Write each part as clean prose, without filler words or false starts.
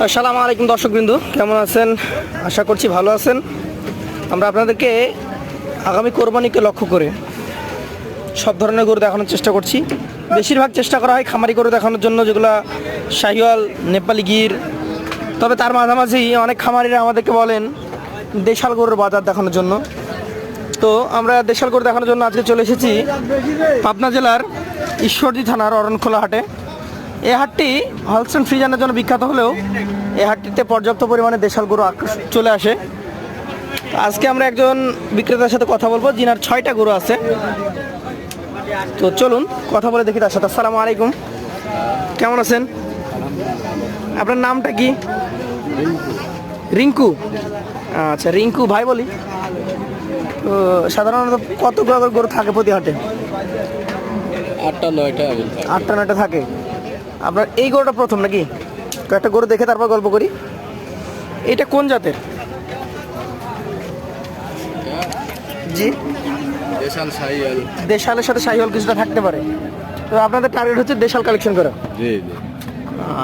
আসসালামু আলাইকুম দর্শকবৃন্দ, কেমন আছেন? আশা করছি ভালো আছেন। আমরা আপনাদেরকে আগামী কোরবানিকে লক্ষ্য করে সব ধরনের গরু দেখানোর চেষ্টা করছি। বেশিরভাগ চেষ্টা করা হয় খামারি গরু দেখানোর জন্য, যেগুলো শাহিওয়াল, নেপালি গির। তবে তার মাঝামাঝি অনেক খামারিরা আমাদেরকে বলেন দেশাল গরুর বাজার দেখানোর জন্য। তো আমরা দেশাল গরু দেখানোর জন্য আজকে চলে এসেছি পাবনা জেলার ঈশ্বরদী থানার অরণখোলা হাটে। এই হাটটি হলস্টেইন ফ্রিজিয়ানের জন্য বিখ্যাত হলেও এই হাটটিতে পর্যাপ্ত পরিমাণে দেশাল গরু চলে আসে। আজকে আমরা একজন বিক্রেতার সাথে কথা বলবো, যিনার 6টা গরু আছে। তো চলুন কথা বলে দেখি তার সাথে। আসসালামু আলাইকুম, কেমন আছেন? আপনার নামটা কি? রিঙ্কু। আচ্ছা রিঙ্কু ভাই বলি। তো সাধারণত কতগুলো গরু থাকে প্রতি হাটে? 8টা 9টা থাকে। আপনার এই গরুটা প্রথম নাকি? কয়েকটা গরু দেখে তারপর গল্প করি। এটা কোন জাতের? জি, দেশাল শাহিওয়াল। দেশালের সাথে শাহিওয়াল কিছুটা থাকতে পারে। তো আপনাদের টার্গেট হচ্ছে দেশাল কালেকশন করা। জি।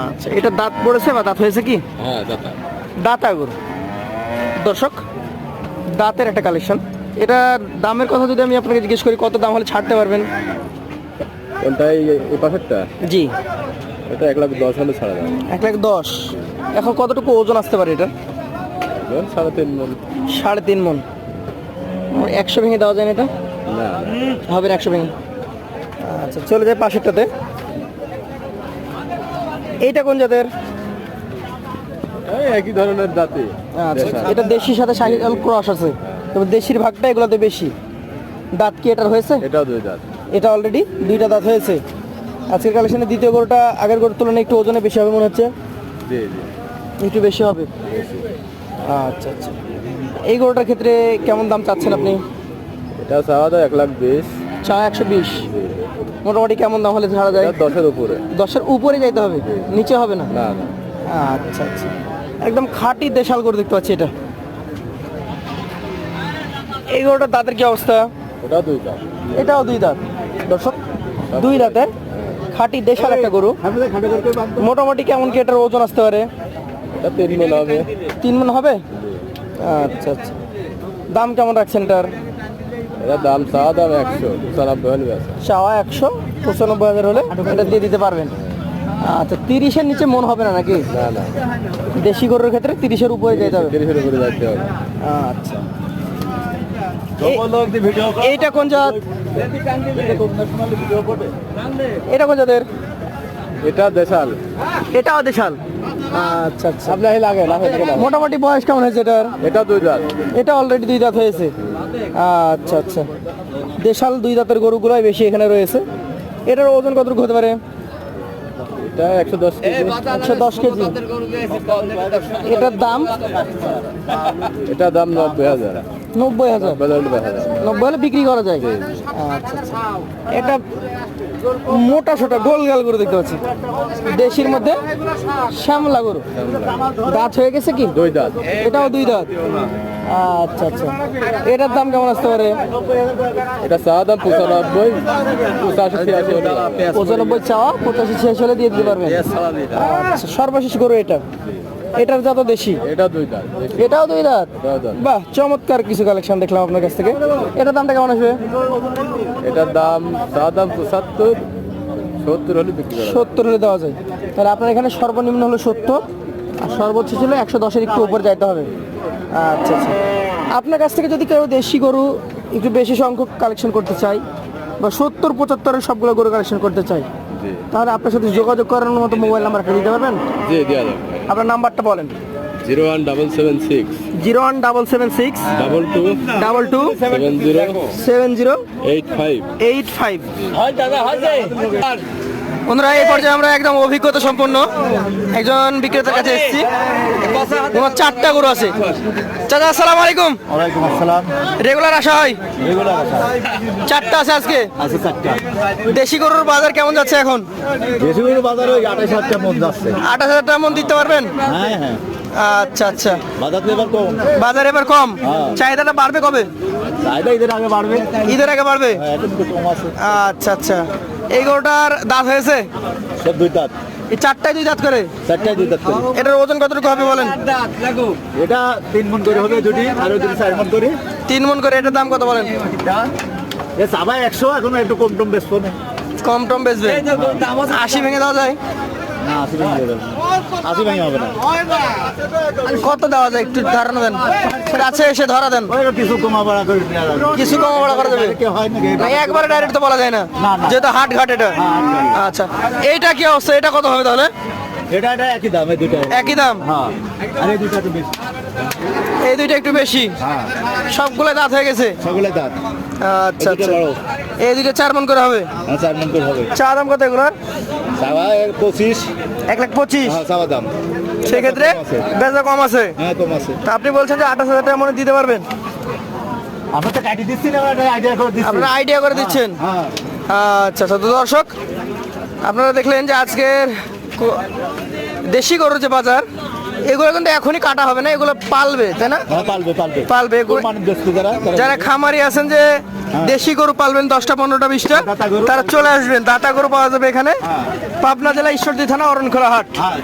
আচ্ছা, এটা দাঁত পড়েছে বা দাঁত হয়েছে কি? হ্যাঁ, দাতা। দাঁতা গরু। দর্শক, দাঁতের একটা কালেকশন। এটা দামের কথা যদি আমি আপনাকে জিজ্ঞেস করি, কত দাম হলে ছাড়তে পারবেন? কোনটা? এই পাশেরটা? জি, এটা 1,10,000 হলে ছাড়া যাবে। 1,10,000। এখন কতটুকু ওজন আসতে পারে এটা? 3.5 মণ। 3.5 মণ। 100 ভেঙে দেওয়া যায় না এটা? না, হবে 100 ভেঙে। আচ্ছা, চলে যায় পাশেরটাতে। এইটা কোন জাতের? এই একই ধরনের জাতি। আচ্ছা, এটা দেশির সাথে শাহিওয়াল ক্রস আছে, তবে দেশির ভাগটা এগুলোতে বেশি। দাঁত কি এটার হয়েছে? এটাও 2 দাঁত। এটা অলরেডি 2টা দাঁত হয়েছে। আজকের কালেকশনে দ্বিতীয় গরুটা আগের গরুর তুলনায় একটু ওজনে বেশি হবে মনে হচ্ছে। জি জি, একটু বেশি হবে। আচ্ছা আচ্ছা, এই গরুটার ক্ষেত্রে কেমন দাম চাচ্ছেন আপনি? এটা চাওয়া দাম 1,20,000। চা 120। মোটামুটি কেমন দাম হলে ছাড়া যায়? 10-এর উপরে। 10-এর উপরে যাইতে হবে, নিচে হবে না? না না। আচ্ছা আচ্ছা, একদম খাঁটি দেশাল গরু দেখতে পাচ্ছি এটা। এই গরুটার দাঁতের কি অবস্থা? ওটাও 2 দাঁত। এটাও 2 দাঁত। দর্শক, 2 দাঁতের খাঁটি দেশাল একটা গরু। মোটামুটি কেমন কি এটার ওজন আসতে পারে? এটা 3 মণ হবে। 3 মণ হবে। আচ্ছা আচ্ছা, দাম কেমন রাখছেন এটার? এটা দাম চাওয়া দাম 195 হলে আছে। চাওয়া 195,000 হলে এটা দিয়ে দিতে পারবেন। আচ্ছা, 30-এর নিচে মন হবে না নাকি? না না, দেশি গরুর ক্ষেত্রে 30-এর উপরে যেতে হবে। 30-এর উপরে যাইতে হবে। আচ্ছা, এইটা কোন জাত? এটা কোন জাতের? এটা দেশাল। এটাও দেশাল। আচ্ছা আচ্ছা, আপনার লাগে না? মোটামুটি বয়স কেমন হয়েছে এটার? এটা 2 দাঁত। এটা অলরেডি 2 দাঁত হয়েছে। আচ্ছা আচ্ছা, দেশাল 2 দাঁতের গরুগুলোই বেশি এখানে রয়েছে। এটার ওজন কতটুকু হতে পারে? এটা 110 কেজি। 110 কেজি। এটার দাম? এটা দাম 90,000। 90,000। 90 হলে বিক্রি করা যায়। জি। আচ্ছা আচ্ছা, এটা মোটা সোটা গোল গাল গরু দেখতে পাচ্ছি, দেশির মধ্যে শ্যামলা গরু। দাঁত হয়ে গেছে কি? 2 দাঁত। এটাও 2 দাঁত। আচ্ছা আচ্ছা, এটার দাম কেমন আসতে পারে? এটা চাওয়া দাম 95, 85-86 হলে। 95 চাওয়া, 85-86 হলে দিয়ে দিতে পারবেন। আচ্ছা, সর্বশেষ গরু এটা। এটার জাত দেশি। এটা 2 দাঁত। এটাও 2 দাঁত। এটাও দাঁত। বাহ, চমৎকার কিছু কালেকশন দেখলাম আপনার কাছ থেকে। এটার দামটা কেমন আসবে? এটার দাম চাওয়া দাম 75, 70 হলে বিক্রি করা যাবে। 70 হলে দেওয়া যায়। তাহলে আপনার এখানে সর্বনিম্ন হলো 70, আর সর্বোচ্চ ছিল 110-এর একটু উপরে যাইতে হবে। আচ্ছা আচ্ছা, আপনার কাছ থেকে যদি কেউ দেশি গরু একটু বেশি সংখ্যক কালেকশন করতে চাই, বা 70-75-এর সবগুলো গরু কালেকশন করতে চাই, জি তাহলে আপনার সাথে যোগাযোগ করানোর মতো মোবাইল নাম্বার একটা দিতে পারবেন? জি, দেওয়া যাবে। আপনার নাম্বারটা বলেন। 01776 01776 22 22 70 70 85। 85। বন্ধুরা, এই পর্যায়ে আমরা একদম অভিজ্ঞতা সম্পন্ন একজন বিক্রেতার কাছে এসেছি। তোমার 4টা গরু আছে। চাচা আসসালামু আলাইকুম। ওয়ালাইকুম আসসালাম। রেগুলার আসা হয়? রেগুলার আসা। 4টা আছে আজকে। আছে 4টা। দেশি গরুর বাজার কেমন যাচ্ছে এখন? দেশি গরুর বাজারে ওই 28,000 মন যাচ্ছে। 28,000 টাকা মন দিতে পারবেন? হ্যাঁ হ্যাঁ, আচ্ছা আচ্ছা, বাজার তো এবার কম। বাজার এবার কম। হ্যাঁ। চাহিদাটা বাড়বে কবে? চাহিদা ঈদের আগে বাড়বে। ঈদের আগে বাড়বে। হ্যাঁ, এখন একটু কম আছে। আচ্ছা আচ্ছা, এই গরুটার দাঁত হয়েছে? সব 2 দাঁত। এই চারটায় 2 দাঁত করে। চারটায় 2 দাঁত করে। এটার ওজন কতটুকু হবে বলেন? এটা 3 মণ করে হবে দুটি, আর ওই দুটি 4 মণ করে। 3 মণ করে। এটার দাম কত বলেন? এ চাবাই 100, এখন একটু কম টম বেচবো না। কম টম বেচবে? 80 ভেঙে দেওয়া যায়? না 80 ভেঙে দেবে না, 80 ভেঙে হবে না। কত দেওয়া যায় একটু ধারণা দেন, কাছে এসে ধরা দেন। ওই কিছু কমা বাড়া করে দেওয়া যাবে। কিছু কম বড় করা যাবে? কেউ হয় নাকি? না একবারে ডাইরেক্ট তো বলা যায় না, না, না। যেহেতু হাট ঘাট এটা। আচ্ছা, এইটা কি অবস্থা? এটা কত হবে তাহলে? এটা একই দাম, এই দুটো একই দাম? হ্যাঁ, আর এই দুটো একটু বেশি। এই দুইটা একটু বেশি। হ্যাঁ, সবগুলো দাঁত হয়ে গেছে? সকলে দাঁত। আচ্ছা এই দুটো আচ্ছা, বড়। এই দুইটা 4 মণ করে হবে? হ্যাঁ, 4 মণ করে হবে। চা দাম কত এগুলোর? চাওয়া 25। 1,25,000। হ্যাঁ, চাওয়া দাম। সেক্ষেত্রে কম আছে। বেচা কম আছে? হ্যাঁ, কম আছে। তা আপনি বলছেন যে 28,000 টাকা মনে দিতে পারবেন? আমরা তো কাটি দিচ্ছি না, আমরা আইডিয়া করে দিচ্ছি। আপনারা আইডিয়া করে দিচ্ছেন? হ্যাঁ, আচ্ছা আচ্ছা। তো দর্শক, আপনারা দেখলেন যে আজকের দেশি গরুর যে বাজার, এগুলো কিন্তু এখনই কাটা হবে না, এগুলো পালবে, তাই না? হ্যাঁ, পালবে পালবে পালবে এগুলো। মানুষ ব্যস্ত যারা যারা খামারি আছেন যে দেশি গরু পালবেন 10টা 15টা 20টা, দাতা গরু। তারা চলে আসবেন। দাতা গরু পাওয়া যাবে এখানে, হ্যাঁ। পাবনা জেলা ঈশ্বরদী থানা অরণখোলা হাট। হ্যাঁ